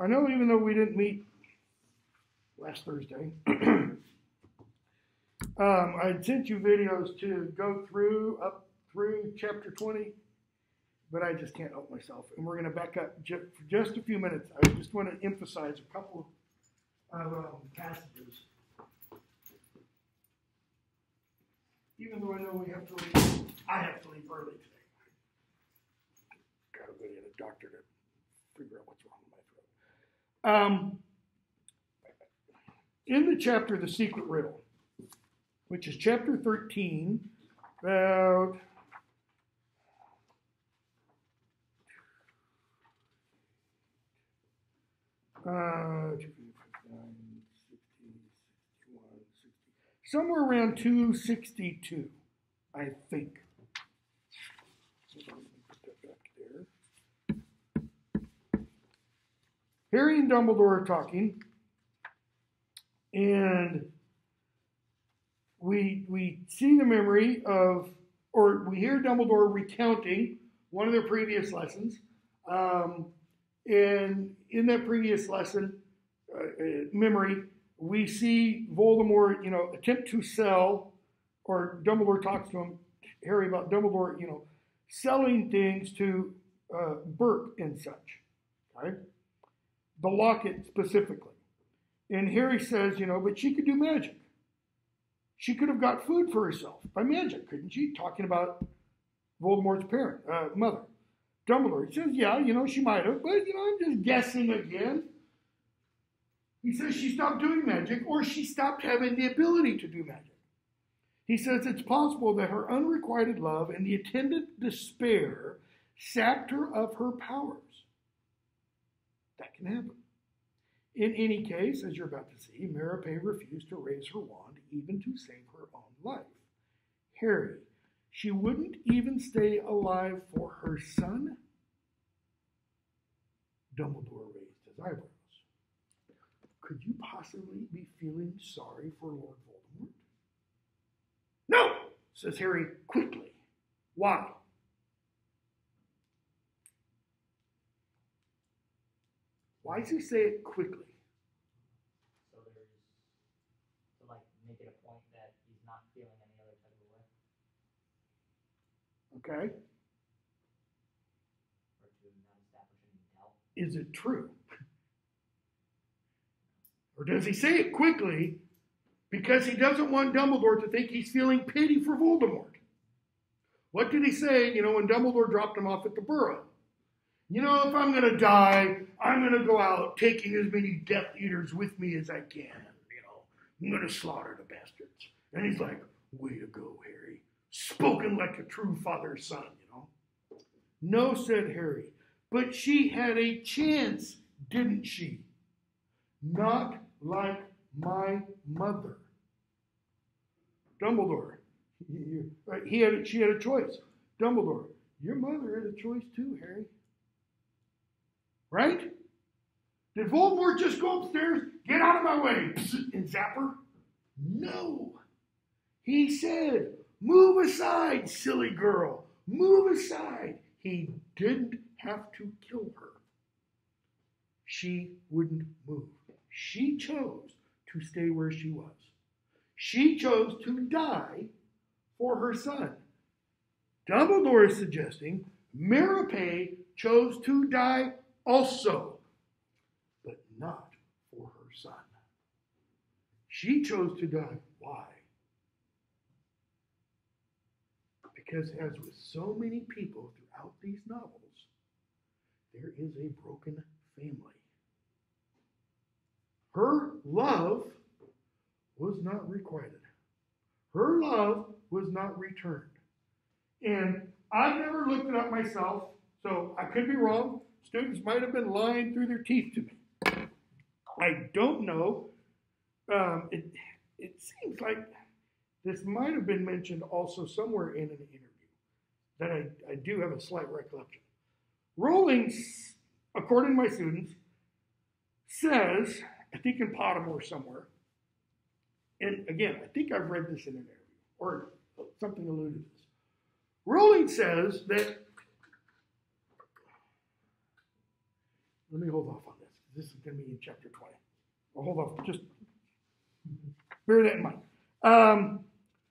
I know even though we didn't meet last Thursday, I sent you videos to go up through chapter 20, but I just can't help myself. And we're going to back up for just a few minutes. I just want to emphasize a couple of passages. Even though I know we have to leave, I have to leave early today. Got to go get a doctor to figure out what's wrong with my throat. In the chapter, The Secret Riddle, which is chapter 13, about somewhere around 262, I think. Hold on, let me put that back there. Harry and Dumbledore are talking, and we see the memory of, or we hear Dumbledore recounting one of their previous lessons. And in that previous lesson, memory, we see Voldemort, attempt to sell, or Dumbledore talks to him, Harry, about Dumbledore, selling things to Burke and such, right? The locket specifically. And Harry says, but she could do magic. She could have got food for herself by magic, couldn't she? Talking about Voldemort's mother. Dumbledore says, yeah, she might have, but, I'm just guessing again. He says she stopped doing magic, or she stopped having the ability to do magic. He says it's possible that her unrequited love and the attendant despair sapped her of her powers. That can happen. In any case, as you're about to see, Merope refused to raise her wand even to save her own life. Harry, she wouldn't even stay alive for her son? Dumbledore raised his eyebrows. Could you possibly be feeling sorry for Lord Voldemort? No, says Harry quickly. Why? Why does he say it quickly? So there's, to make it a point that he's not feeling any other type of way. Okay. Or to not establish any doubt. Is it true? Or does he say it quickly because he doesn't want Dumbledore to think he's feeling pity for Voldemort? What did he say, when Dumbledore dropped him off at the Burrow? If I'm going to die, I'm going to go out taking as many Death Eaters with me as I can. I'm going to slaughter the bastards. And he's like, way to go, Harry. Spoken like a true father's son, No, said Harry, but she had a chance, didn't she? Not like my mother. Dumbledore, she had a choice. Dumbledore, your mother had a choice too, Harry. Right? Did Voldemort just go upstairs, get out of my way, and zap her? No. He said, move aside, silly girl. Move aside. He didn't have to kill her. She wouldn't move. She chose to stay where she was. She chose to die for her son. Dumbledore is suggesting Merope chose to die also, but not for her son. She chose to die. Why? Because as with so many people throughout these novels, there is a broken family. Her love was not requited. Her love was not returned. And I've never looked it up myself, so I could be wrong. Students might have been lying through their teeth to me. I don't know. It seems like this might have been mentioned also somewhere in an interview that I do have a slight recollection. Rowling, according to my students, says, I think in Pottermore somewhere, and again, I think I've read this in an interview, or something alluded to this. Rowling says that, let me hold off on this. This is going to be in chapter 20. Well, hold on, just bear that in mind.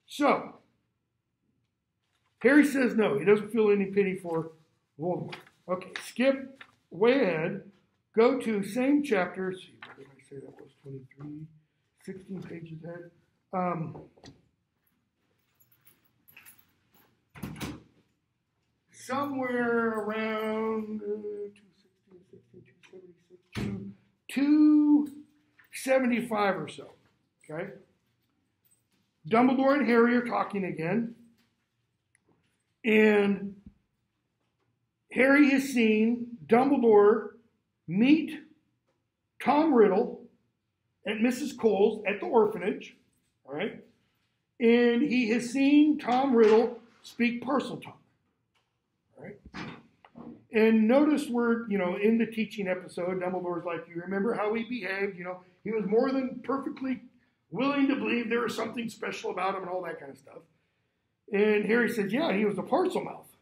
So, Harry says no, he doesn't feel any pity for Voldemort. Okay, skip way ahead, go to same chapter. See, what did I say that was? 23, 16 pages ahead. Somewhere around 275 or so. Okay? Dumbledore and Harry are talking again. And Harry has seen Dumbledore meet Tom Riddle at Mrs. Cole's at the orphanage. All right? And he has seen Tom Riddle speak Parseltongue. All right? And notice where, in the teaching episode, Dumbledore's like, you remember how he behaved? He was more than perfectly willing to believe there was something special about him and all that kind of stuff. And Harry says, yeah, he was a parcel mouth.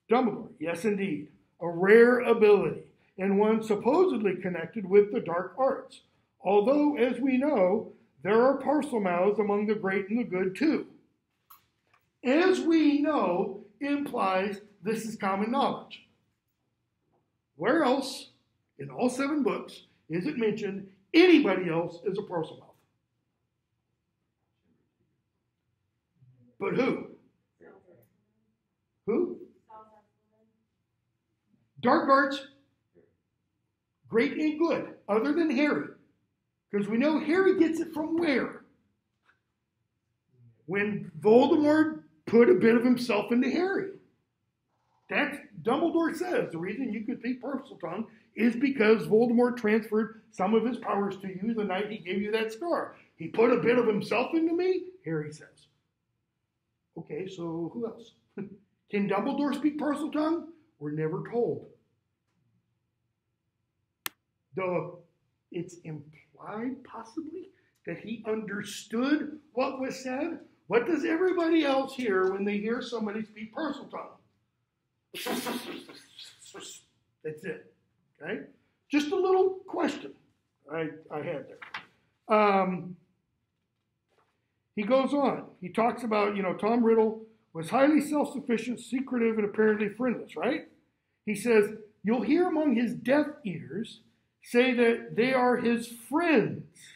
Dumbledore, yes, indeed. A rare ability, and one supposedly connected with the dark arts. Although, as we know, there are parcel mouths among the great and the good, too. As we know implies this is common knowledge. Where else, in all 7 books, is it mentioned anybody else is a parcel mouth? But who? Who? Dark arts, great and good, other than Harry. Because we know Harry gets it from where? When Voldemort put a bit of himself into Harry. That's, Dumbledore says, the reason you could speak Parseltongue is because Voldemort transferred some of his powers to you the night he gave you that scar. He put a bit of himself into me, Harry says. Okay, so who else? Can Dumbledore speak Parseltongue? We're never told. Though it's implied, possibly, that he understood what was said. What does everybody else hear when they hear somebody speak Parseltongue? That's it. Okay? Just a little question I had there. He goes on. He talks about, Tom Riddle was highly self-sufficient, secretive, and apparently friendless, right? He says, you'll hear among his Death Eaters say that they are his friends.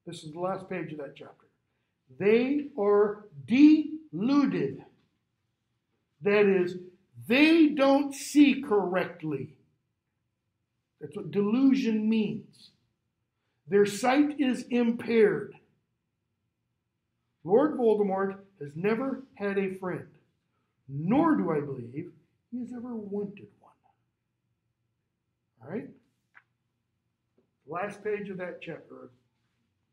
This is the last page of that chapter. They are deluded. That is, they don't see correctly. That's what delusion means. Their sight is impaired. Lord Voldemort has never had a friend, nor do I believe he has ever wanted one. All right? Last page of that chapter,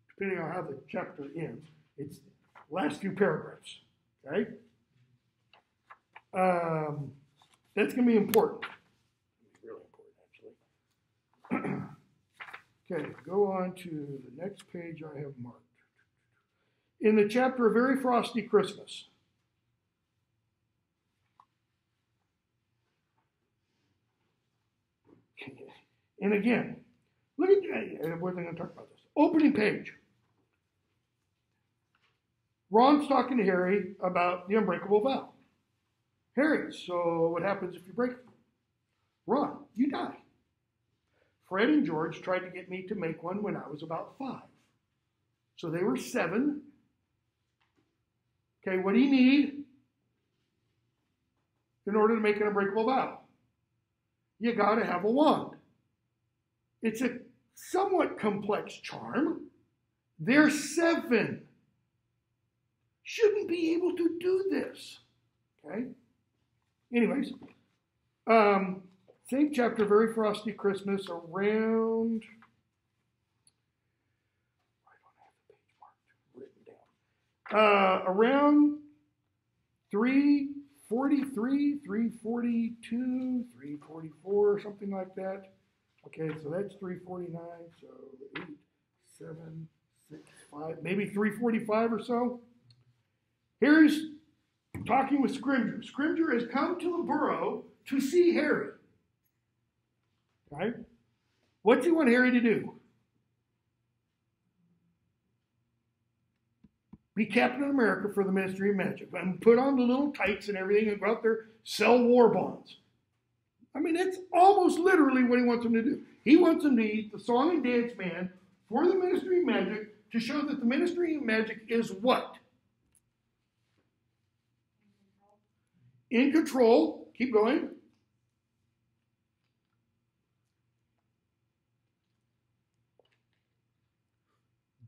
depending on how the chapter ends, it's last few paragraphs. Okay? That's going to be important. Really important, actually. Okay, go on to the next page I have marked. In the chapter A Very Frosty Christmas, and again, look at, we're going to talk about this. Opening page. Ron's talking to Harry about the unbreakable vow. Harry, so what happens if you break it? Ron, you die. Fred and George tried to get me to make one when I was about 5. So they were 7. Okay, what do you need in order to make an unbreakable vow? You got to have a wand. It's a somewhat complex charm. They're 7. Shouldn't be able to do this. Okay? Anyways, same chapter, Very Frosty Christmas, around, I don't have the page marked, written down. Around 343, 342, 344, something like that. Okay, so that's 349, so 8, 7, 6, 5, maybe 345 or so. Harry's talking with Scrimgeour. Scrimgeour has come to the burrow to see Harry. Right? What's he want Harry to do? Be Captain America for the Ministry of Magic and put on the little tights and everything and go out there, sell war bonds. I mean, that's almost literally what he wants him to do. He wants him to be the song and dance man for the Ministry of Magic to show that the Ministry of Magic is what? In control. Keep going.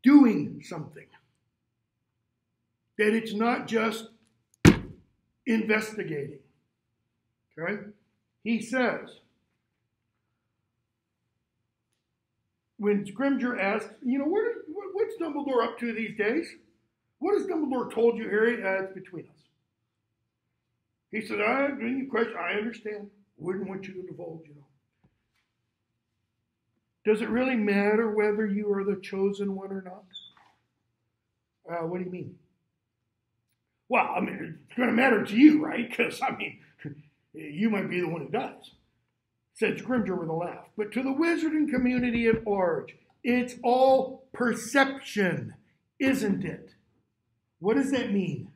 Doing something. That it's not just investigating. Okay? He says, when Scrimgeour asks, what's Dumbledore up to these days? What has Dumbledore told you, Harry? It's between us. He said, I understand. Wouldn't want you to divulge, Does it really matter whether you are the chosen one or not? What do you mean? Well, I mean, it's going to matter to you, right? Because, you might be the one who does, said Scrimgeour with a laugh. But to the wizarding community at large, it's all perception, isn't it? What does that mean?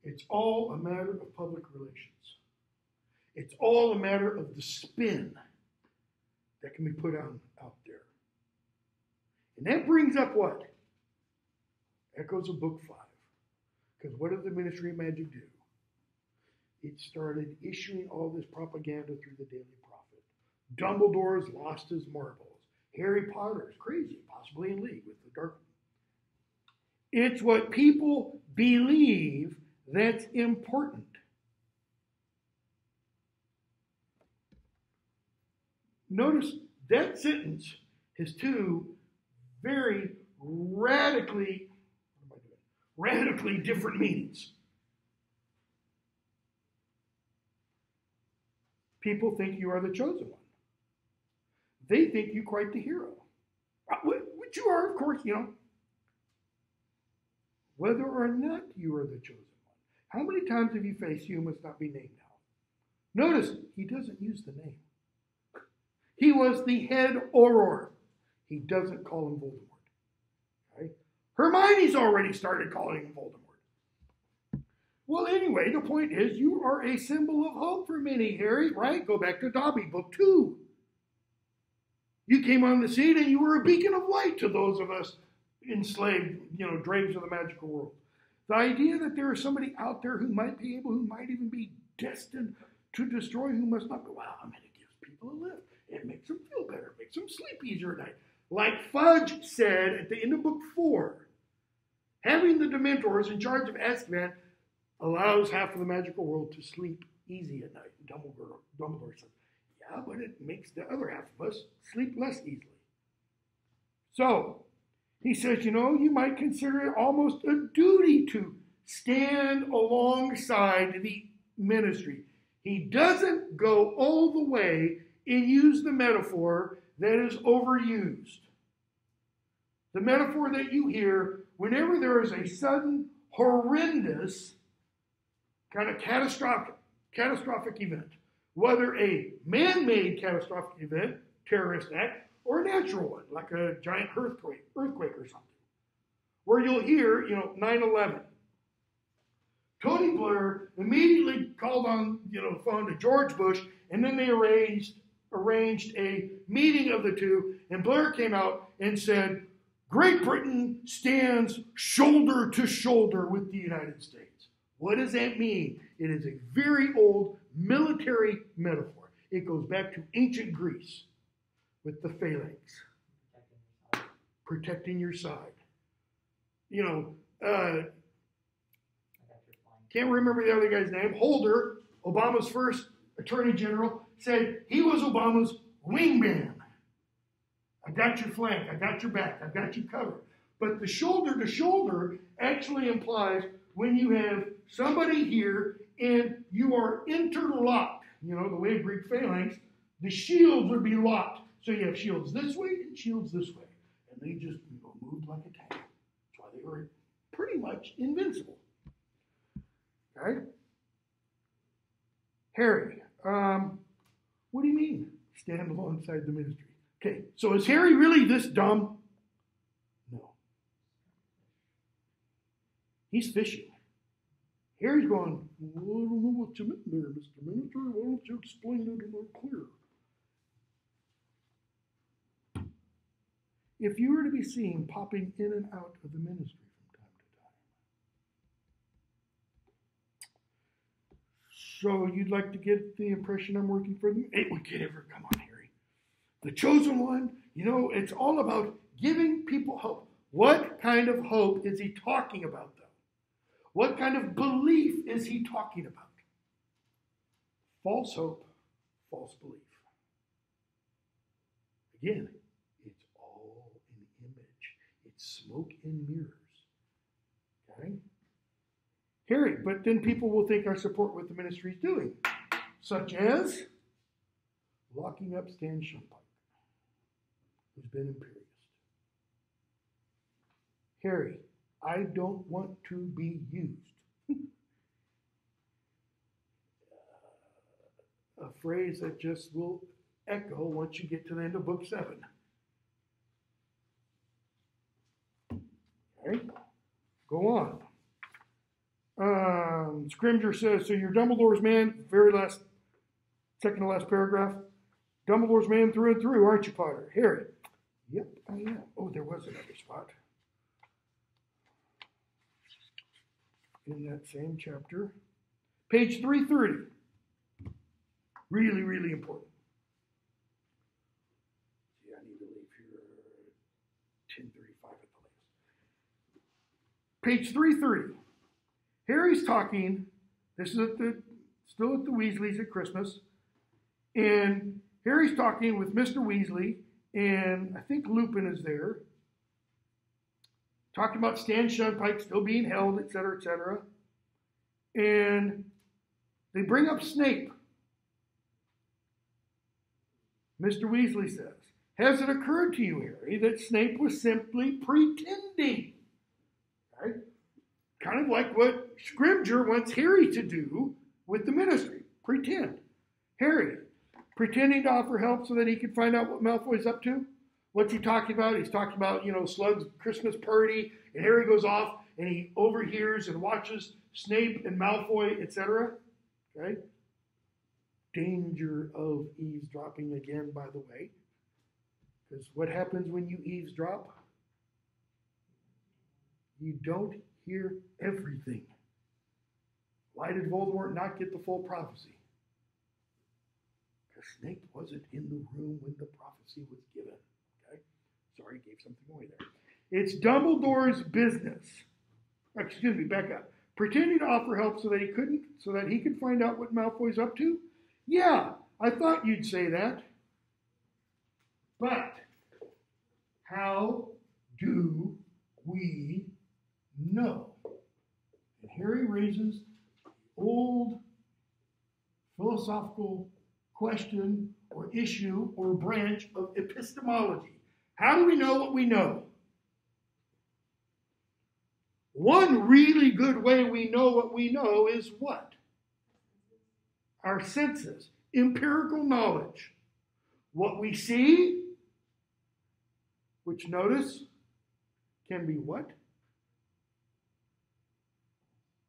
It's all a matter of public relations. It's all a matter of the spin that can be put out there. And that brings up what? Echoes of Book 5. Because what did the Ministry of Magic do? It started issuing all this propaganda through the Daily Prophet. Dumbledore's lost his marbles. Harry Potter's crazy, possibly in league with the Dark One. It's what people believe that's important. Notice that sentence has two very radically different meanings. People think you are the chosen one. They think you quite the hero. Which you are, of course, Whether or not you are the chosen one. How many times have you faced you must not be named now? Notice, he doesn't use the name. He was the head Auror. He doesn't call him Voldemort. Right? Hermione's already started calling him Voldemort. Well, anyway, the point is you are a symbol of hope for many, Harry, right? Go back to Dobby, Book 2. You came on the scene and you were a beacon of light to those of us enslaved, dregs of the magical world. The idea that there is somebody out there who might even be destined to destroy, who must not be, it gives people a lift. It makes them feel better. It makes them sleep easier at night. Like Fudge said at the end of Book 4, having the Dementors in charge of Azkaban allows half of the magical world to sleep easy at night. Dumbledore said, yeah, but it makes the other half of us sleep less easily. So, he says, you might consider it almost a duty to stand alongside the ministry. He doesn't go all the way and use the metaphor that is overused. The metaphor that you hear whenever there is a sudden, horrendous, kind of catastrophic event, whether a man-made catastrophic event, terrorist act, or a natural one, like a giant earthquake or something, where you'll hear, 9/11. Tony Blair immediately called on, the phone to George Bush, and then they arranged a meeting of the two, and Blair came out and said, Great Britain stands shoulder to shoulder with the United States. What does that mean? It is a very old military metaphor. It goes back to ancient Greece with the phalanx. Protecting your side. Can't remember the other guy's name. Holder, Obama's first attorney general, said he was Obama's wingman. I got your flank, I got your back, I've got you covered. But the shoulder to shoulder actually implies when you have somebody here and you are interlocked, the way of Greek phalanx, the shields would be locked. So you have shields this way and shields this way. And they just moved like a tank. That's why they were pretty much invincible. Okay? Harry, stand alongside the ministry. Okay, so is Harry really this dumb? No. He's fishing. Harry's going, well, I don't know what you meant there, Mr. Minister. Why don't you explain it a little clearer? If you were to be seen popping in and out of the ministry from time to time. So you'd like to get the impression I'm working for them? It would get ever. Come on, Harry. The chosen one, it's all about giving people hope. What kind of hope is he talking about, though? What kind of belief is he talking about? False hope, false belief. Again, it's all an image. It's smoke and mirrors. Okay? Harry, but then people will think I support what the ministry is doing, such as locking up Stan Shumpike, who's been imperious. Harry, I don't want to be used. A phrase that just will echo once you get to the end of book 7. Okay, go on. Scrimger says, so you're Dumbledore's man, second to last paragraph. Dumbledore's man through and through, aren't you, Potter? Harry, yep, I am. Oh, there was another spot. In that same chapter. Page 330. Really, really important. See, I need to leave here at 10:35 at the latest. Page 330. Harry's talking, this is still at the Weasleys at Christmas, and Harry's talking with Mr. Weasley, and I think Lupin is there, talking about Stan Shumpike still being held, etc., etc. And they bring up Snape. Mr. Weasley says, has it occurred to you, Harry, that Snape was simply pretending? Right? Kind of like what Scrimger wants Harry to do with the ministry. Pretend. Harry, pretending to offer help so that he can find out what Malfoy's up to? What's he talking about? He's talking about, Slug's Christmas party, and Harry goes off and he overhears and watches Snape and Malfoy, etc. Okay? Danger of eavesdropping again, by the way. Because what happens when you eavesdrop? You don't hear everything. Why did Voldemort not get the full prophecy? Because Snape wasn't in the room when the prophecy was given. Okay? Sorry, gave something away there. It's Dumbledore's business. Excuse me, back up. Pretending to offer help so that he could find out what Malfoy's up to? Yeah, I thought you'd say that. But how do we know? And Harry raises the old philosophical question or issue or branch of epistemology. How do we know what we know? One really good way we know what we know is what? Our senses, empirical knowledge. What we see, which notice, can be what?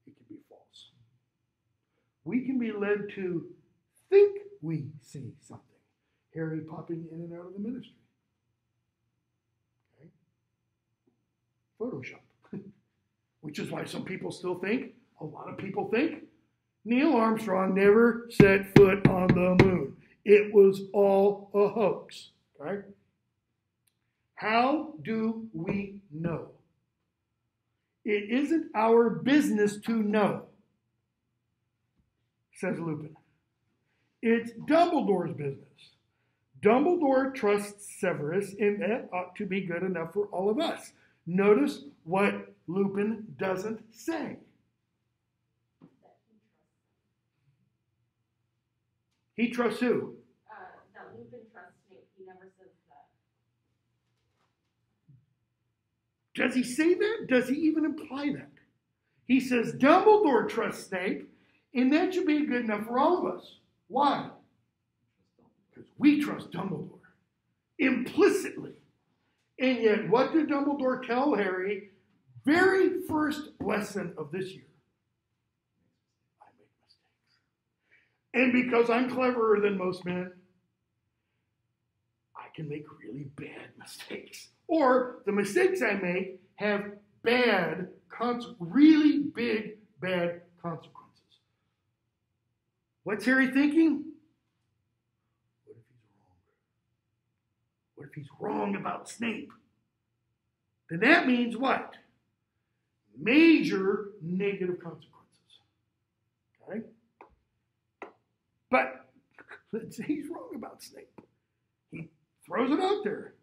It can be false. We can be led to think we see something. Harry popping in and out of the ministry. Okay? Photoshop. Which is why some people still think, a lot of people think, Neil Armstrong never set foot on the moon. It was all a hoax. Right? How do we know? It isn't our business to know, says Lupin. It's Dumbledore's business. Dumbledore trusts Severus, and that ought to be good enough for all of us. Notice what Lupin doesn't say. He trusts who? That Lupin trusts Snape. He never says that. Does he say that? Does he even imply that? He says Dumbledore trusts Snape, and that should be good enough for all of us. Why? Because We trust Dumbledore implicitly. And yet, what did Dumbledore tell Harry? Very first lesson of this year. I make mistakes. And because I'm cleverer than most men, I can make really bad mistakes. Or the mistakes I make have really big, bad consequences. What's Harry thinking? What if he's wrong about Snape? Then that means what? Major negative consequences. Okay? But let's say he's wrong about Snape. He throws it out there.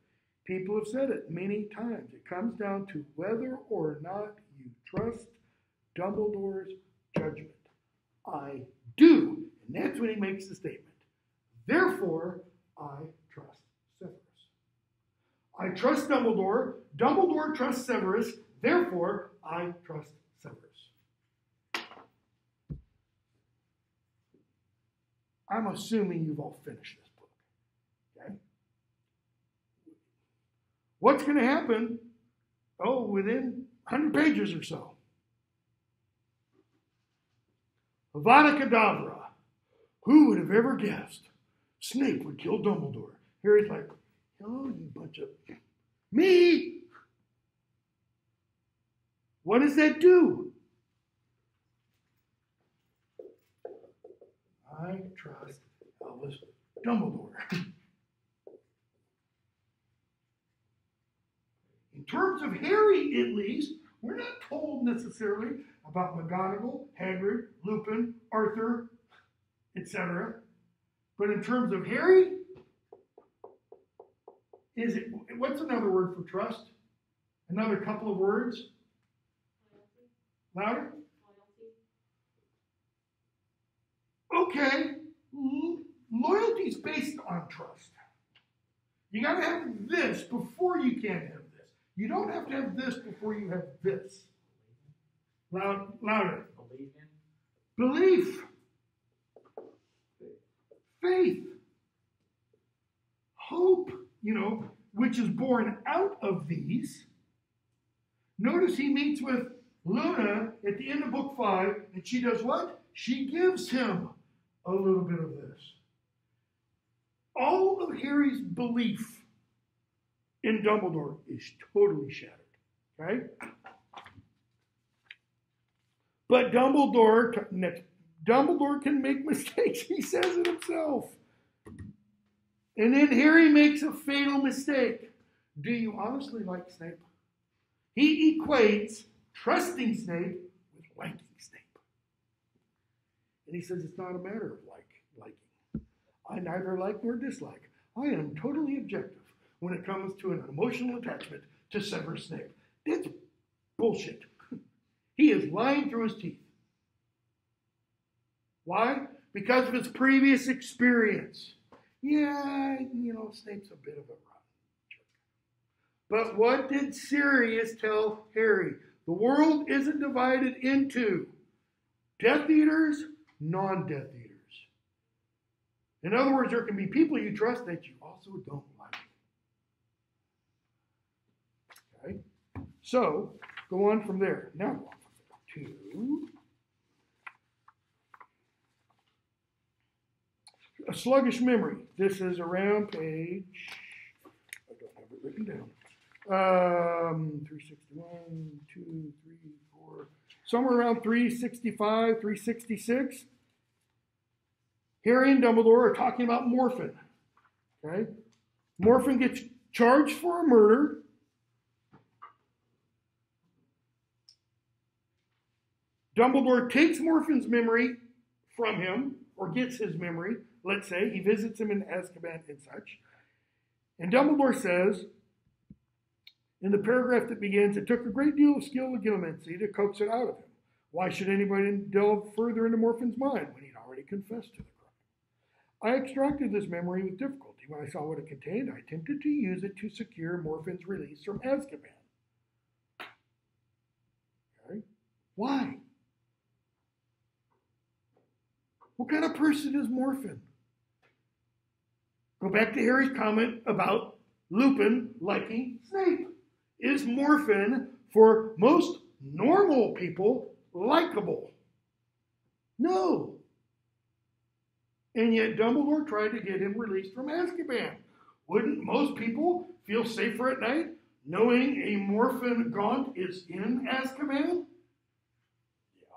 People have said it many times. It comes down to whether or not you trust Dumbledore's judgment. I do. And that's when he makes the statement. Therefore, I trust Severus. I trust Dumbledore. Dumbledore trusts Severus. Therefore, I trust Severus. I'm assuming you've all finished this book. Okay? What's going to happen? Oh, within 100 pages or so. Avada Kedavra. Who would have ever guessed Snape would kill Dumbledore? Harry's like, oh, you bunch of... Me? What does that do? I trust Albus Dumbledore. In terms of Harry, at least, we're not told necessarily about McGonagall, Hagrid, Lupin, Arthur, etc. But in terms of Harry, what's another word for trust? Another couple of words? Louder? Okay. Loyalty's based on trust. You got to have this before you can have this. You don't have to have this before you have this. Louder. Belief. Faith. Hope, which is born out of these. Notice he meets with Luna at the end of book 5, and she does what? She gives him a little bit of this. All of Harry's belief in Dumbledore is totally shattered. Okay? But Dumbledore can make mistakes. He says it himself. And then Harry makes a fatal mistake. Do you honestly like Snape? He equates trusting Snape with liking Snape. And he says it's not a matter of liking. I neither like nor dislike. I am totally objective when it comes to an emotional attachment to Severus Snape. That's bullshit. He is lying through his teeth. Why? Because of his previous experience. Yeah, Snape's a bit of a rotten jerk. But what did Sirius tell Harry? The world isn't divided into Death Eaters, non-Death Eaters. In other words, there can be people you trust that you also don't like. Okay? So, go on from there. Now, go on from there to a sluggish memory. This is around page, I don't have it written down, 361, 2, 3, 4, somewhere around 365, 366. Harry and Dumbledore are talking about Morphin. Okay? Morphin gets charged for a murder. Dumbledore takes Morphin's memory from him, or gets his memory, let's say. He visits him in Azkaban and such. And Dumbledore says, in the paragraph that begins, it took a great deal of skill and gillimancy to coax it out of him. Why should anybody delve further into Morphin's mind when he'd already confessed to the crime? I extracted this memory with difficulty. When I saw what it contained, I attempted to use it to secure Morphin's release from Azkaban. Okay? Why? What kind of person is Morphin? Go back to Harry's comment about Lupin liking Snape. Is Morphin, for most normal people, likable? No. And yet Dumbledore tried to get him released from Azkaban. Wouldn't most people feel safer at night knowing a Morphin Gaunt is in Azkaban?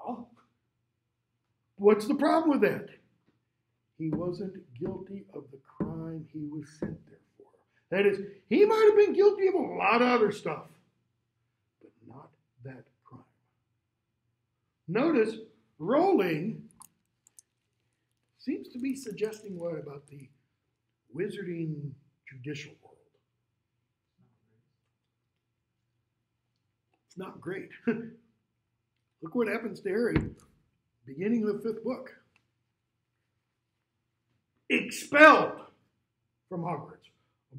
Yeah. What's the problem with that? He wasn't guilty of the crime he was sent there for. That is, he might have been guilty of a lot of other stuff, but not that crime. Notice, Rowling seems to be suggesting what about the wizarding judicial world? It's not great. Look what happens to Harry, beginning of the 5th book. Expelled from Hogwarts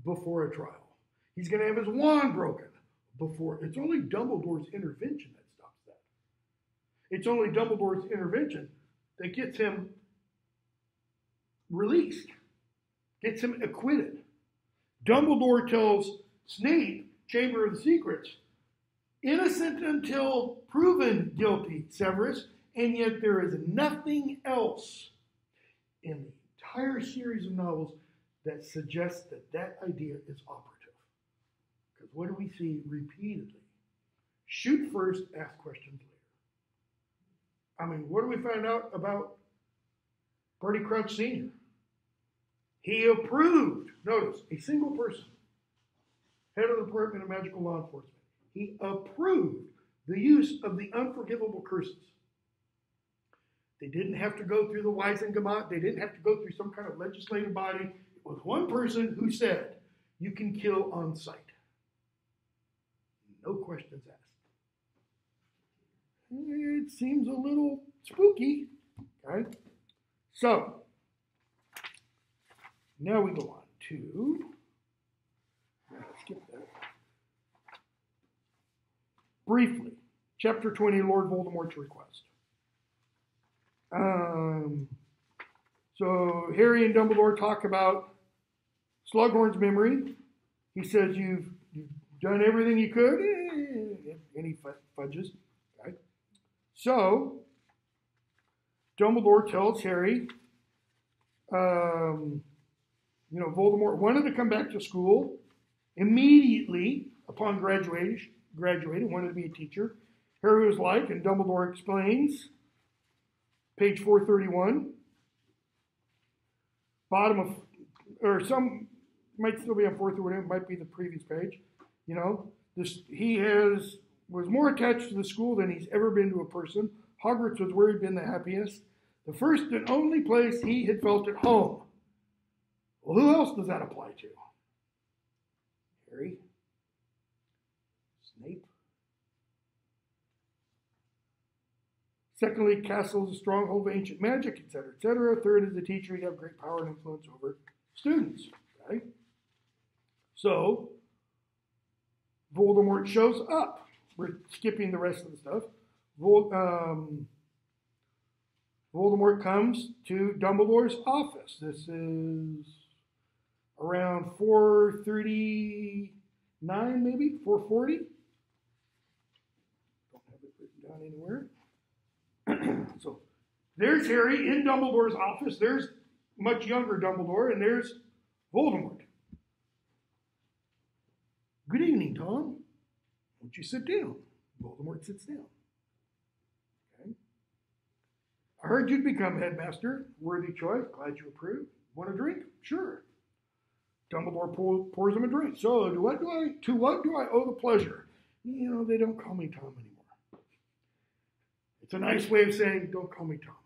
before a trial. He's going to have his wand broken before. It's only Dumbledore's intervention that stops that. It's only Dumbledore's intervention that gets him released, gets him acquitted. Dumbledore tells Snape, Chamber of the Secrets, innocent until proven guilty, Severus, and yet there is nothing else in the entire series of novels that suggests that that idea is operative. Because what do we see repeatedly? Shoot first, ask questions later. I mean, what do we find out about Barty Crouch Sr.? He approved, notice, a single person, head of the Department of Magical Law Enforcement. He approved the use of the unforgivable curses. They didn't have to go through the Wisengamot. They didn't have to go through some kind of legislative body. It was one person who said, you can kill on sight. No questions asked. It seems a little spooky. Okay? So, now we go on to, skip that. Briefly, Chapter 20, Lord Voldemort's Request. So Harry and Dumbledore talk about Slughorn's memory. He says, you've done everything you could. And he fudges. Okay. So Dumbledore tells Harry, Voldemort wanted to come back to school immediately upon graduating, wanted to be a teacher. Harry was like, and Dumbledore explains, page 431, bottom of, or some might still be on 431, it might be the previous page. He was more attached to the school than he's ever been to a person. Hogwarts was where he'd been the happiest. The first and only place he had felt at home. Well, who else does that apply to? Harry? Snape? Secondly, castle is a stronghold of ancient magic, etc., etc. Third, as a teacher, you have great power and influence over students. Okay? So, Voldemort shows up. We're skipping the rest of the stuff. Voldemort comes to Dumbledore's office. This is around 439, maybe 440. Don't have it written down anywhere. So there's Harry in Dumbledore's office. There's much younger Dumbledore, and there's Voldemort. Good evening, Tom. Won't you sit down? Voldemort sits down. Okay. I heard you'd become headmaster. Worthy choice. Glad you approved. Want a drink? Sure. Dumbledore pours him a drink. So, to what do I owe the pleasure? They don't call me Tom anymore. It's a nice way of saying, don't call me Tom.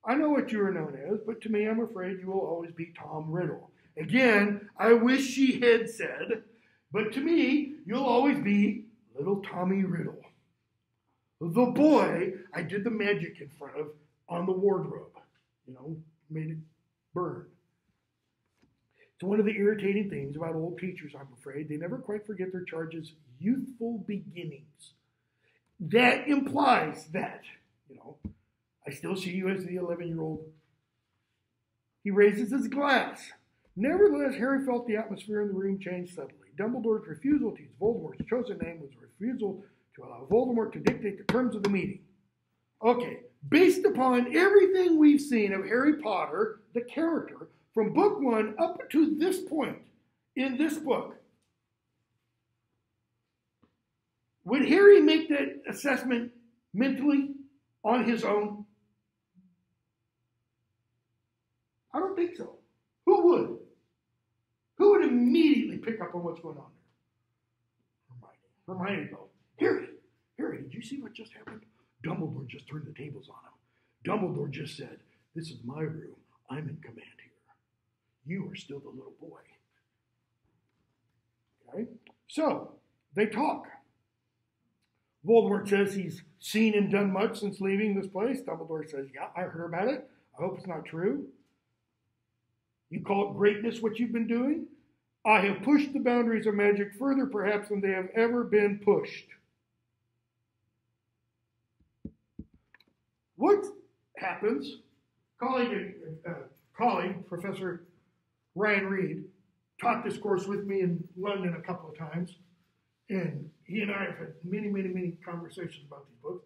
I know what you are known as, but to me, I'm afraid you will always be Tom Riddle. Again, I wish she had said, but to me, you'll always be little Tommy Riddle. The boy I did the magic in front of on the wardrobe. Made it burn. It's one of the irritating things about old teachers, I'm afraid. They never quite forget their charge's youthful beginnings. That implies that, I still see you as the 11-year-old. He raises his glass. Nevertheless, Harry felt the atmosphere in the room change suddenly. Dumbledore's refusal to use Voldemort's chosen name was a refusal to allow Voldemort to dictate the terms of the meeting. Okay, based upon everything we've seen of Harry Potter, the character, from book 1 up to this point in this book, would Harry make that assessment mentally on his own? I don't think so. Who would? Who would immediately pick up on what's going on there? Hermione goes, Harry, did you see what just happened? Dumbledore just turned the tables on him. Dumbledore just said, this is my room. I'm in command here. You are still the little boy. Okay? So, they talk. Voldemort says he's seen and done much since leaving this place. Dumbledore says, yeah, I heard about it. I hope it's not true. You call it greatness what you've been doing? I have pushed the boundaries of magic further perhaps than they have ever been pushed. What happens? Colleague, Professor Ryan Reed, taught this course with me in London a couple of times. And he and I have had many conversations about these books.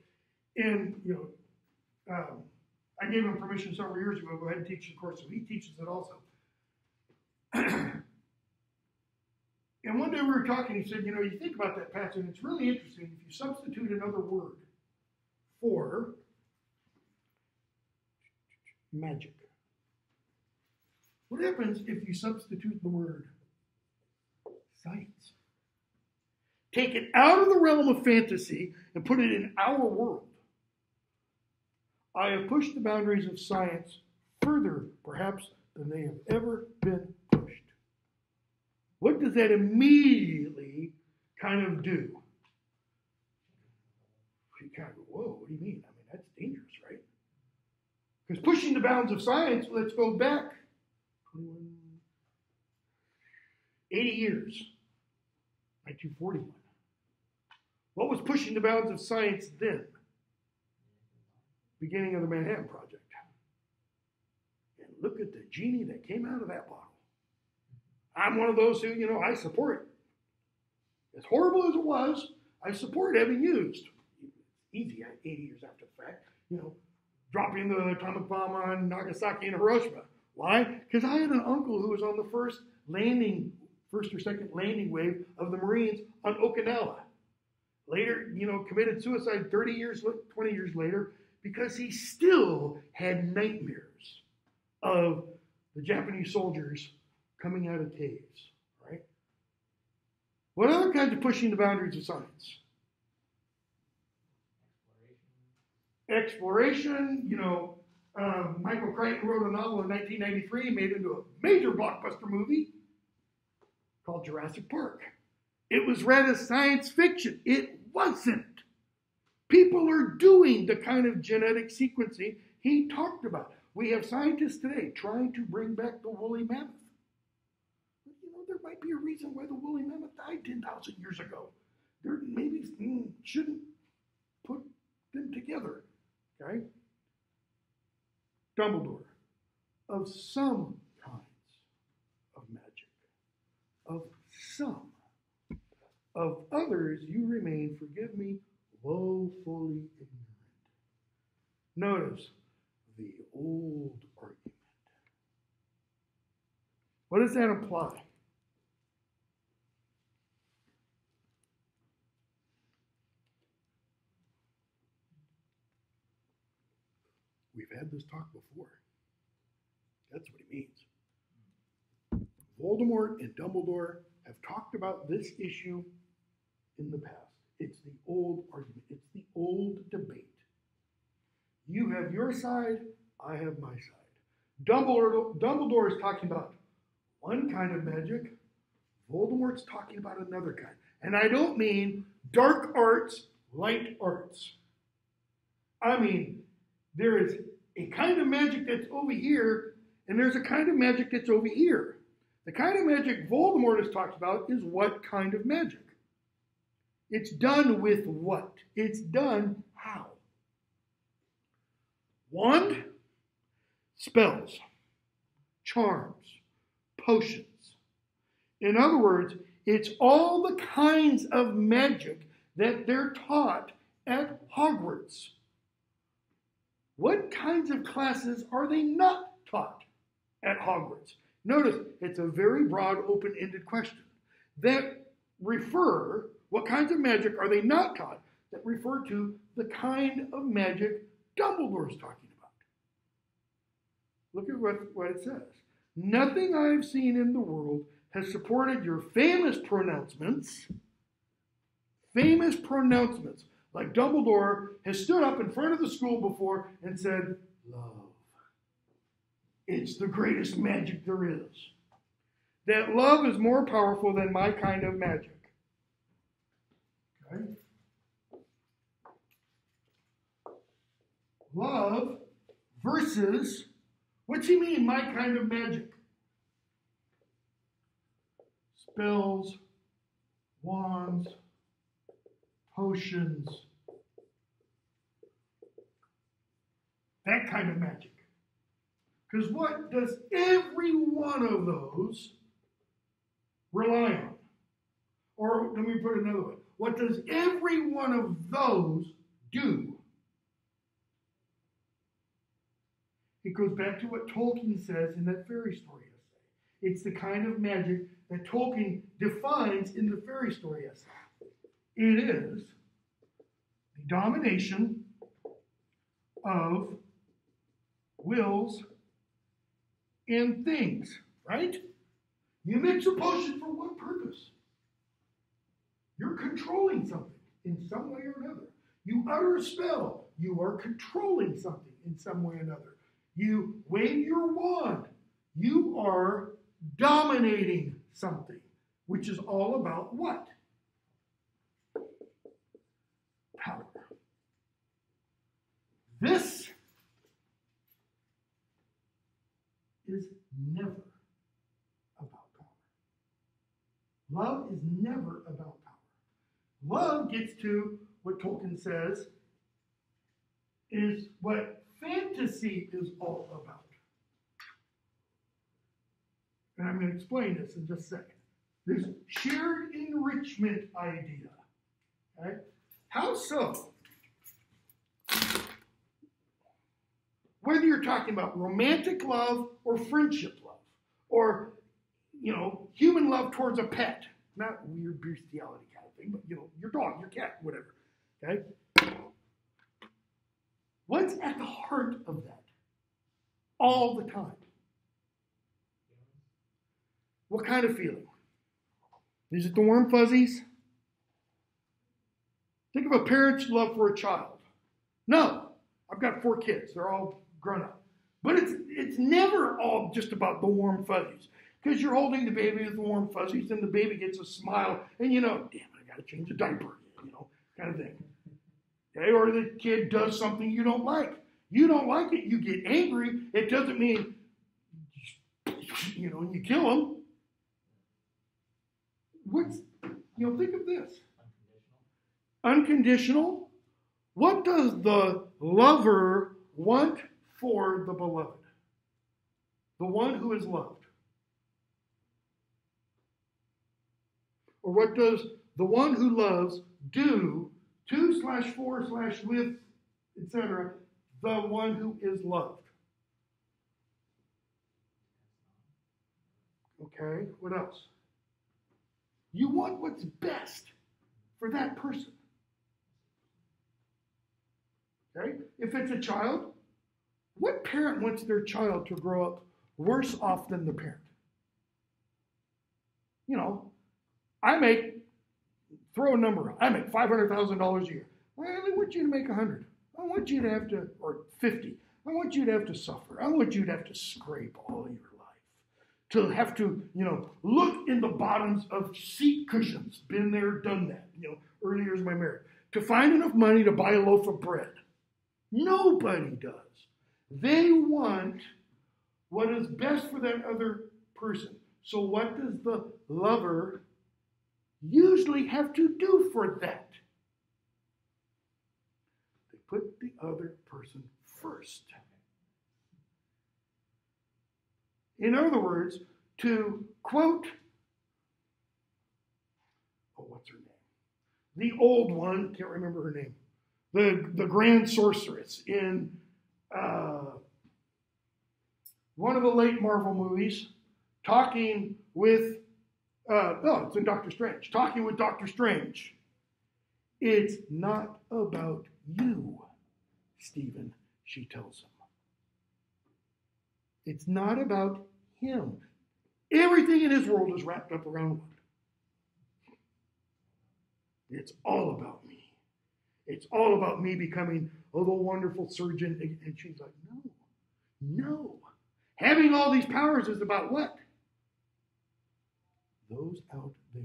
And, I gave him permission several years ago to go ahead and teach the course, so he teaches it also. And one day we were talking, he said, you think about that passage, and it's really interesting. If you substitute another word for magic, what happens if you substitute the word science? Take it out of the realm of fantasy and put it in our world. I have pushed the boundaries of science further, perhaps, than they have ever been pushed. What does that immediately kind of do? You kind of go, whoa, what do you mean? I mean, that's dangerous, right? Because pushing the bounds of science, let's go back 80 years, 1941. What was pushing the bounds of science then? Beginning of the Manhattan Project. And look at the genie that came out of that bottle. I'm one of those who, I support it. As horrible as it was, I support having used. Easy, 80 years after the fact, dropping the atomic bomb on Nagasaki and Hiroshima. Why? Because I had an uncle who was on the first or second landing wave of the Marines on Okinawa. Later, committed suicide 20 years later, because he still had nightmares of the Japanese soldiers coming out of caves, right? What other kinds of pushing the boundaries of science? Exploration, Michael Crichton wrote a novel in 1993, made into a major blockbuster movie called Jurassic Park. It was read as science fiction. It wasn't. People are doing the kind of genetic sequencing he talked about. We have scientists today trying to bring back the woolly mammoth. There might be a reason why the woolly mammoth died 10,000 years ago. There maybe shouldn't put them together. Okay? Dumbledore, of some kinds of magic, of some. Of others you remain, forgive me, woefully ignorant. Notice the old argument. What does that imply? We've had this talk before. That's what it means. Voldemort and Dumbledore have talked about this issue in the past. It's the old argument. It's the old debate. You have your side, I have my side. Dumbledore is talking about one kind of magic. Voldemort's talking about another kind. And I don't mean dark arts, light arts. I mean, there is a kind of magic that's over here, and there's a kind of magic that's over here. The kind of magic Voldemort has talked about is what kind of magic? It's done with what? It's done how? Wand, spells, charms, potions. In other words, it's all the kinds of magic that they're taught at Hogwarts. What kinds of classes are they not taught at Hogwarts? Notice, it's a very broad, open-ended question that refer, what kinds of magic are they not taught that refer to the kind of magic Dumbledore's talking about. Look at what it says. Nothing I have seen in the world has supported your famous pronouncements, like Dumbledore has stood up in front of the school before and said, love. It's the greatest magic there is. That love is more powerful than my kind of magic. Okay? Love versus, what's he mean, my kind of magic? Spells, wands, potions, that kind of magic. Because what does every one of those rely on? Or let me put it another way. What does every one of those do? It goes back to what Tolkien says in that fairy story essay. It's the kind of magic that Tolkien defines in the fairy story essay. It is the domination of wills and things, right? You mix a potion for what purpose? You're controlling something in some way or another. You utter a spell. You are controlling something in some way or another. You wave your wand. You are dominating something, which is all about what? Power. This is never about power. Love is never about power. Love gets to what Tolkien says is what fantasy is all about. And I'm going to explain this in just a second. This shared enrichment idea. Okay? How so? Whether you're talking about romantic love or friendship love, or, human love towards a pet, not weird bestiality kind of thing, but, your dog, your cat, whatever. Okay? What's at the heart of that? All the time. What kind of feeling? Is it the warm fuzzies? Think of a parent's love for a child. No, I've got 4 kids. They're all grown up. But it's never all just about the warm fuzzies. Because you're holding the baby with the warm fuzzies and the baby gets a smile and damn it, I got to change a diaper, kind of thing. Okay? Or the kid does something you don't like. You don't like it, you get angry. It doesn't mean, you kill them. Think of this. Unconditional. What does the lover want for the beloved? The one who is loved. Or what does the one who loves do to/for/with, etc., the one who is loved? Okay, what else? You want what's best for that person. Okay? If it's a child, what parent wants their child to grow up worse off than the parent? Throw a number out. I make $500,000 a year. Well, I want you to make 100. I want you to have to, or 50. I want you to have to suffer. I want you to have to scrape all of your life. To have to, look in the bottoms of seat cushions. Been there, done that, early years of my marriage. To find enough money to buy a loaf of bread. Nobody does. They want what is best for that other person. So what does the lover usually have to do for that? They put the other person first. In other words, to quote, oh, what's her name? The old one, can't remember her name. The Grand Sorceress in one of the late Marvel movies, talking with, it's in Doctor Strange, talking with Doctor Strange. It's not about you, Stephen, she tells him. It's not about him. Everything in his world is wrapped up around what? It's all about me. It's all about me becoming the wonderful surgeon. And she's like, no. Having all these powers is about what? Those out there.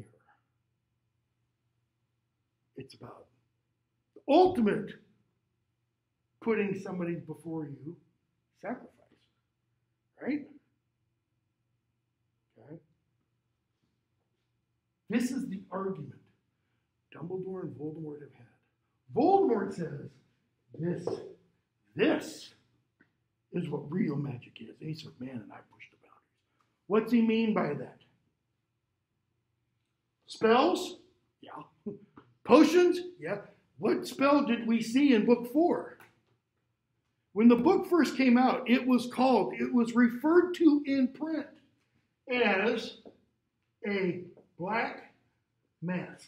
It's about the ultimate putting somebody before you, sacrifice. Right? Okay. This is the argument Dumbledore and Voldemort have had. Voldemort says, this is what real magic is. And he said, man, and I pushed the boundaries. What's he mean by that? Spells? Yeah. Potions? Yeah. What spell did we see in book 4? When the book first came out, it was referred to in print as a black mass.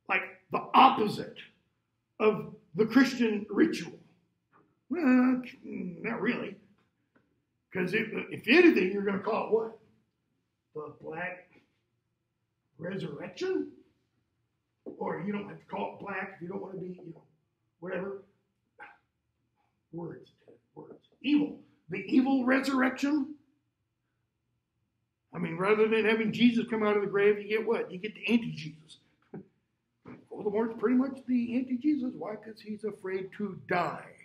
Like the opposite of the Christian ritual. Well, not really. Because if anything, you're going to call it what? The Black Resurrection? Or you don't have to call it black if you don't want to be, whatever. Words. Evil. The evil resurrection. I mean, rather than having Jesus come out of the grave, you get what? You get the anti-Jesus. Voldemort's pretty much the anti-Jesus. Why? Because he's afraid to die.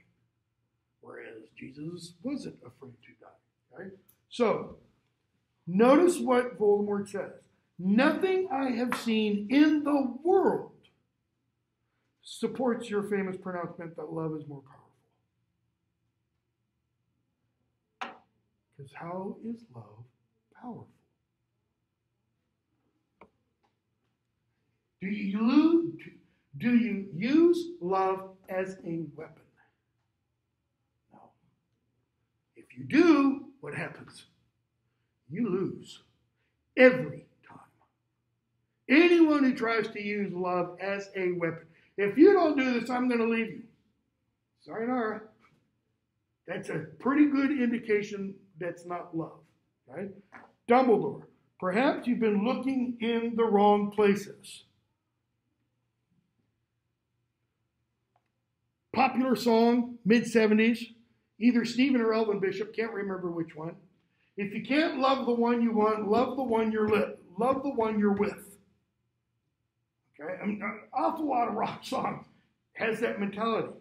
Whereas Jesus wasn't afraid to die. Right? So, notice what Voldemort says. Nothing I have seen in the world supports your famous pronouncement that love is more powerful. Because how is love powerful? Do you use love as a weapon? No. If you do, what happens? You lose every time. Anyone who tries to use love as a weapon, if you don't do this, I'm going to leave you. Sayonara. That's a pretty good indication that's not love. Right? Dumbledore. Perhaps you've been looking in the wrong places. Popular song, mid-70s, either Stephen or Elvin Bishop, can't remember which one. If you can't love the one you want, love the one you're with. Okay, an awful lot of rock songs has that mentality.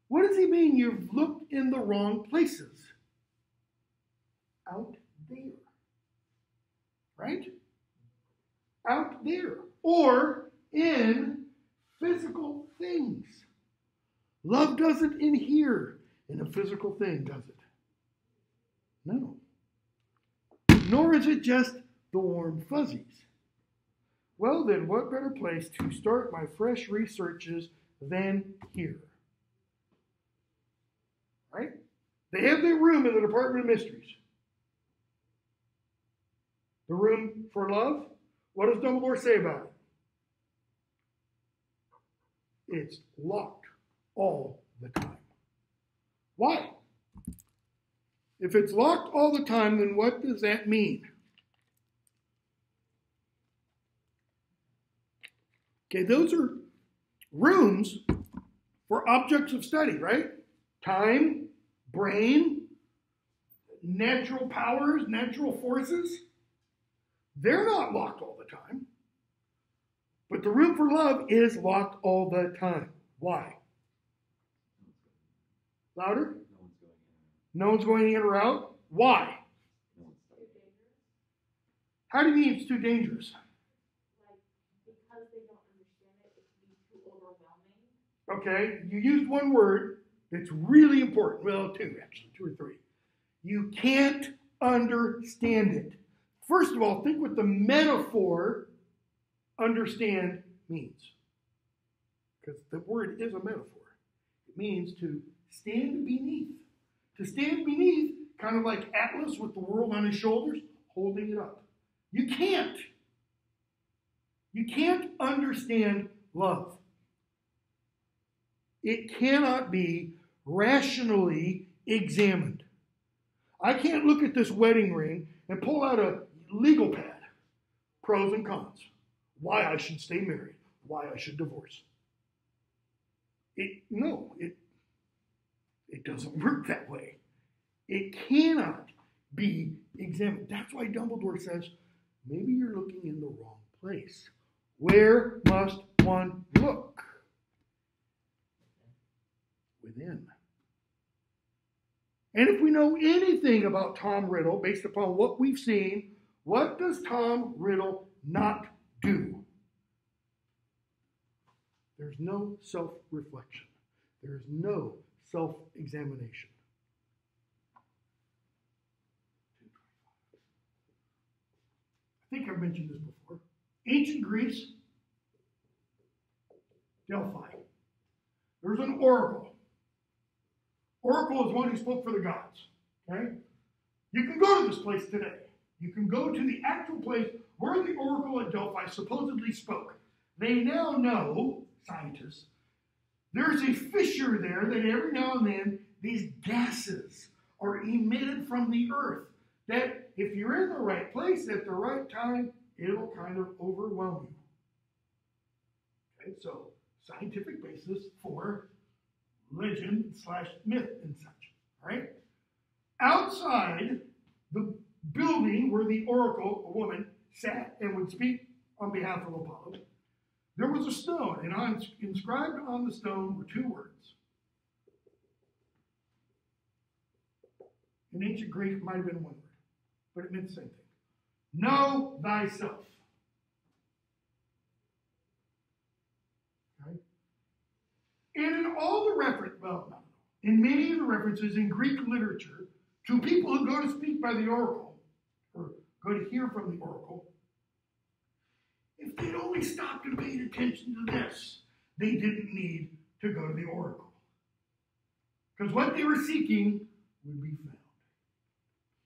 What does he mean? You've looked in the wrong places. Out there. Right? Out there. Or in physical things. Love doesn't inhere in a physical thing, does it? No. Nor is it just the warm fuzzies. Well then, what better place to start my fresh researches than here? Right? They have their room in the Department of Mysteries. The room for love? What does Dumbledore say about it? It's locked all the time. Why? If it's locked all the time, then what does that mean? Okay, those are rooms for objects of study, right? Time, brain, natural powers, natural forces. They're not locked all the time. But the room for love is locked all the time. Why? Louder? No one's going in or out. Why? How do you mean it's too dangerous? Because they don't understand it, it can be too overwhelming. Okay, you used one word that's really important. Well, two actually, 2 or 3. You can't understand it. First of all, think what the metaphor understand means. Because the word is a metaphor. It means to stand beneath. To stand beneath, kind of like Atlas with the world on his shoulders, holding it up. You can't. You can't understand love. It cannot be rationally examined. I can't look at this wedding ring and pull out a legal pad, pros and cons, why I should stay married, why I should divorce. It doesn't work that way. It cannot be examined. That's why Dumbledore says, maybe you're looking in the wrong place. Where must one look? Within. And if we know anything about Tom Riddle, based upon what we've seen, what does Tom Riddle not do? There's no self-reflection. There's no self-examination. I think I've mentioned this before. Ancient Greece, Delphi. There's an oracle. Oracle is one who spoke for the gods. Okay? You can go to this place today. You can go to the actual place where the oracle at Delphi supposedly spoke. They now know, scientists, there's a fissure there that every now and then these gases are emitted from the earth. That if you're in the right place at the right time, it'll kind of overwhelm you. Okay, so scientific basis for legend/myth and such. All right? Outside the building where the oracle, a woman, sat and would speak on behalf of Apollo, there was a stone, and inscribed on the stone were two words. In ancient Greek, it might have been one word, but it meant the same thing. Know thyself. Okay? And in all the in many of the references in Greek literature to people who go to speak by the oracle, or go to hear from the oracle, if they'd only stopped and paid attention to this, they didn't need to go to the oracle. Because what they were seeking would be found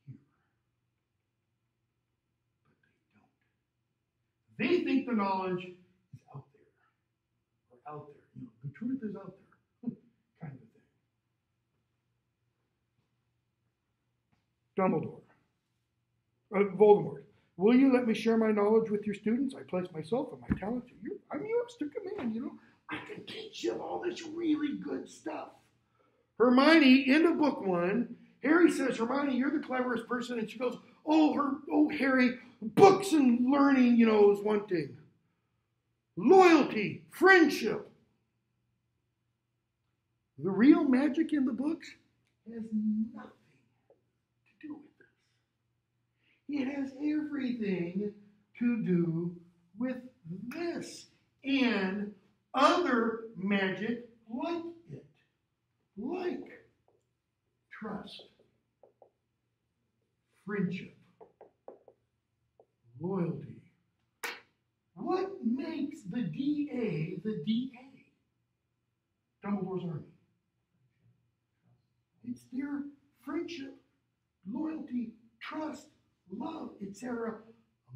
here. But they don't. They think the knowledge is out there. Or out there. You know, the truth is out there. Kind of thing. Dumbledore. Voldemort. Will you let me share my knowledge with your students? I place myself and my talent to you. I'm yours to command, you know. I can teach you all this really good stuff. Hermione, end of book 1, Harry says, Hermione, you're the cleverest person. And she goes, oh, Harry, books and learning, you know, is one thing. Loyalty, friendship. The real magic in the books has nothing to do with this. It has everything to do with this and other magic like it. Like trust, friendship, loyalty. What makes the DA the DA? Dumbledore's Army. It's their friendship, loyalty, trust, love, etc.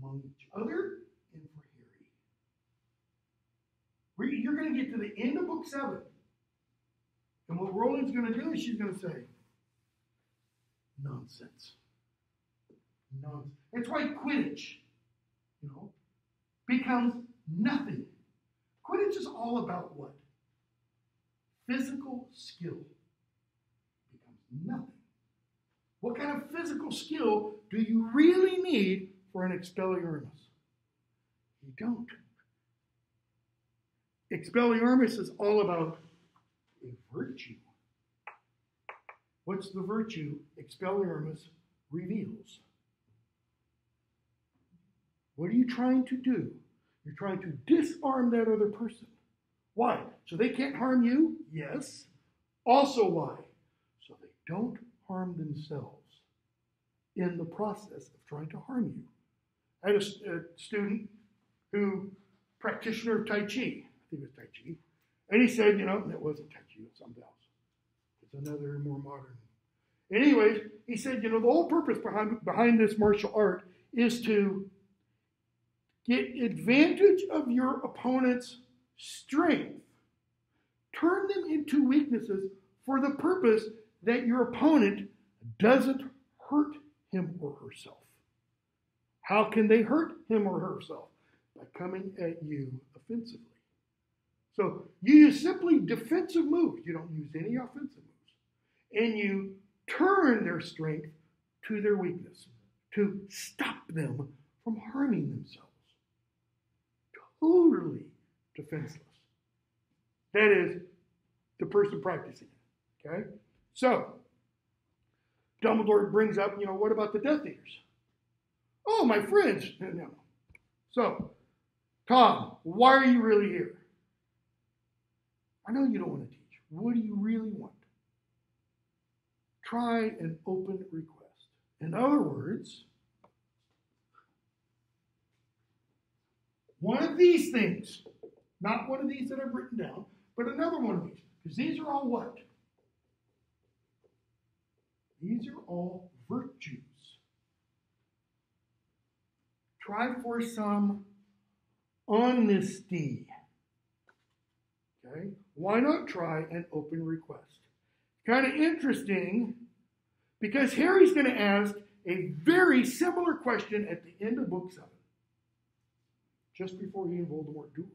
among each other and for Harry. You're going to get to the end of book 7. And what Rowling's going to do is she's going to say, nonsense. Nonsense. That's why Quidditch, you know, becomes nothing. Quidditch is all about what? Physical skill. Becomes nothing. What kind of physical skill do you really need for an Expelliarmus? You don't. Expelliarmus is all about a virtue. What's the virtue Expelliarmus reveals? What are you trying to do? You're trying to disarm that other person. Why? So they can't harm you? Yes. Also why? So they don't harm themselves. in the process of trying to harm you. I had a student who, practitioner of Tai Chi, I think it was Tai Chi, and he said, it wasn't Tai Chi, it was something else. It's another more modern. Anyways, he said, the whole purpose behind this martial art is to get advantage of your opponent's strength, turn them into weaknesses for the purpose that your opponent doesn't hurt him or herself. How can they hurt him or herself? By coming at you offensively. So you use simply defensive moves. You don't use any offensive moves. And you turn their strength to their weakness to stop them from harming themselves. Totally defenseless. That is the person practicing it. Okay? So, Dumbledore brings up, what about the Death Eaters? Oh, my friends. No. So, Tom, why are you really here? I know you don't want to teach. What do you really want? Try an open request. In other words, one of these things, not one of these that I've written down, but another one of these. Because these are all what? These are all virtues. Try for some honesty. Okay? Why not try an open request? Kind of interesting because Harry's going to ask a very similar question at the end of Book 7. Just before he and Voldemort duel.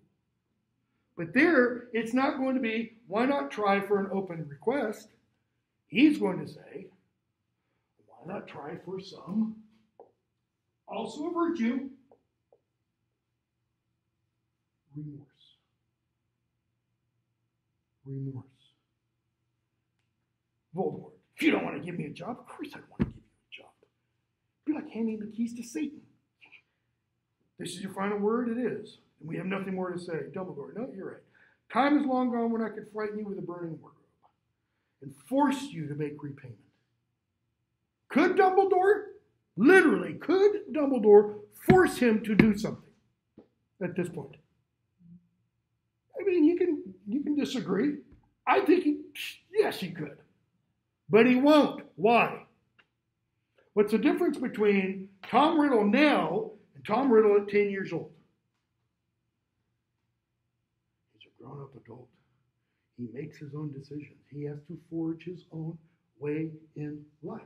But there, it's not going to be, why not try for an open request? He's going to say, why not try for some, also a virtue, remorse. Remorse. Voldemort, if you don't want to give me a job, of course I don't want to give you a job. It'd be like handing the keys to Satan. This is your final word? It is. And we have nothing more to say. Dumbledore, no, you're right. Time is long gone when I could frighten you with a burning wardrobe and force you to make repayment. Could Dumbledore, literally, could Dumbledore force him to do something at this point? I mean, you can disagree. I think yes, he could. But he won't. Why? What's the difference between Tom Riddle now and Tom Riddle at 10 years old? He's a grown-up adult. He makes his own decisions. He has to forge his own way in life.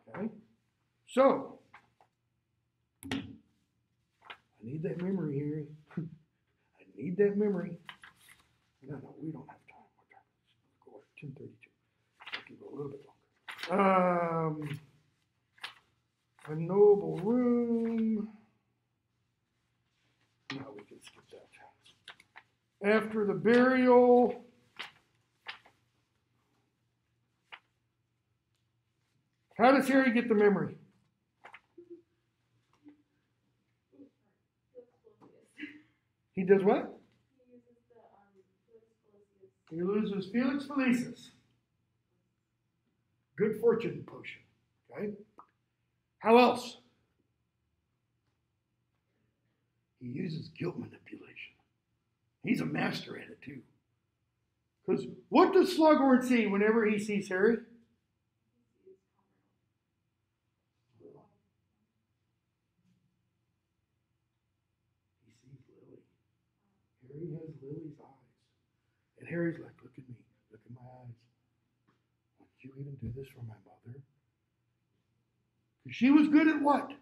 Okay? So, I need that memory here. I need that memory. No, we don't have time. What time is it? Go at 10:32. I can go a little bit longer. A noble room. No, we can skip that. After the burial. How does Harry get the memory? He does what? He loses Felix Felicis. Good fortune potion. Okay? How else? He uses guilt manipulation. He's a master at it too. Because what does Slughorn see whenever he sees Harry? He sees Lily. Harry has Lily's eyes. And Harry's like, look at me. Look at my eyes. Would you even do this for my mother? Because she was good at what?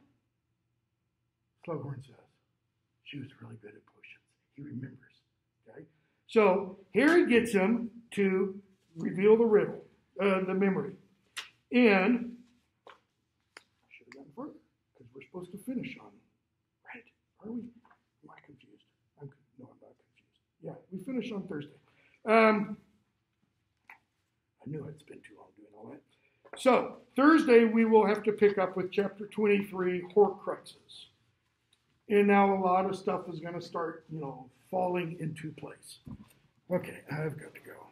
Slughorn says. She was really good at potions. He remembers. Okay? So Harry gets him to reveal the riddle, the memory. And I should have gone further because we're supposed to finish on, right? Are we? Am I confused? No, I'm not confused. Yeah, we finish on Thursday. I knew I'd spend too long doing all that. So Thursday we will have to pick up with chapter 23, Horcruxes. And now a lot of stuff is going to start, falling into place. Okay, I've got to go.